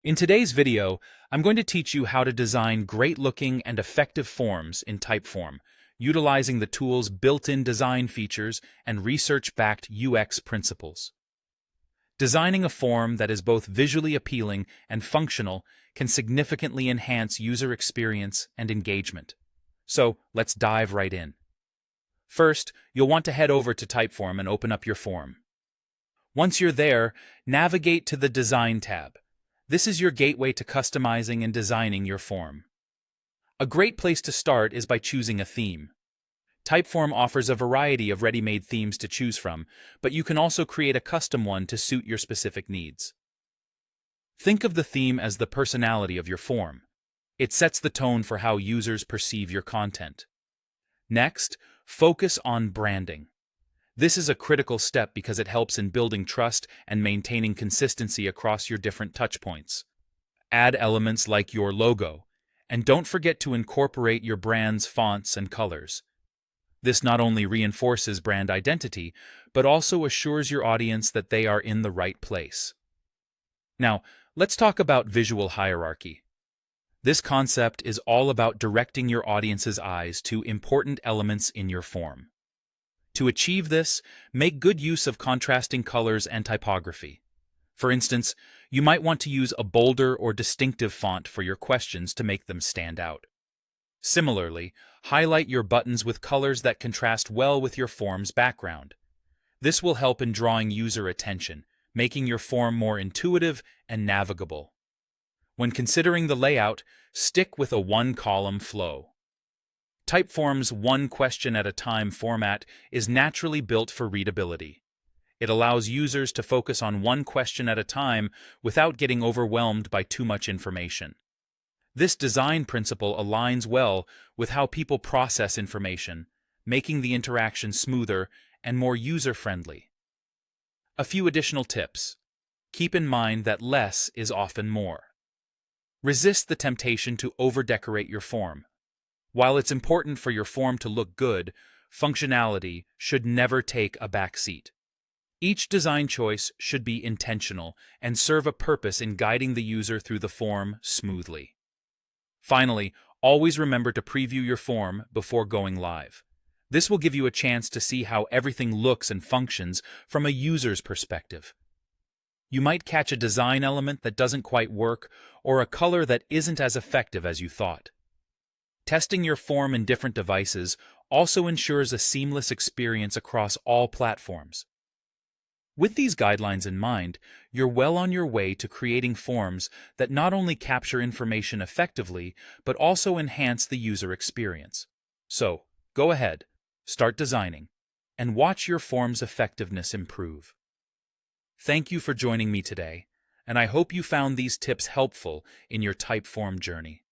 In today's video, I'm going to teach you how to design great-looking and effective forms in Typeform, utilizing the tool's built-in design features and research-backed UX principles. Designing a form that is both visually appealing and functional can significantly enhance user experience and engagement. So, let's dive right in. First, you'll want to head over to Typeform and open up your form. Once you're there, navigate to the Design tab. This is your gateway to customizing and designing your form. A great place to start is by choosing a theme. Typeform offers a variety of ready-made themes to choose from, but you can also create a custom one to suit your specific needs. Think of the theme as the personality of your form. It sets the tone for how users perceive your content. Next, focus on branding. This is a critical step because it helps in building trust and maintaining consistency across your different touchpoints. Add elements like your logo, and don't forget to incorporate your brand's fonts and colors. This not only reinforces brand identity, but also assures your audience that they are in the right place. Now, let's talk about visual hierarchy. This concept is all about directing your audience's eyes to important elements in your form. To achieve this, make good use of contrasting colors and typography. For instance, you might want to use a bolder or distinctive font for your questions to make them stand out. Similarly, highlight your buttons with colors that contrast well with your form's background. This will help in drawing user attention, making your form more intuitive and navigable. When considering the layout, stick with a one-column flow. Typeform's one question at a time format is naturally built for readability. It allows users to focus on one question at a time without getting overwhelmed by too much information. This design principle aligns well with how people process information, making the interaction smoother and more user-friendly. A few additional tips. Keep in mind that less is often more. Resist the temptation to over-decorate your form. While it's important for your form to look good, functionality should never take a back seat. Each design choice should be intentional and serve a purpose in guiding the user through the form smoothly. Finally, always remember to preview your form before going live. This will give you a chance to see how everything looks and functions from a user's perspective. You might catch a design element that doesn't quite work or a color that isn't as effective as you thought. Testing your form in different devices also ensures a seamless experience across all platforms. With these guidelines in mind, you're well on your way to creating forms that not only capture information effectively, but also enhance the user experience. So, go ahead, start designing, and watch your form's effectiveness improve. Thank you for joining me today, and I hope you found these tips helpful in your Typeform journey.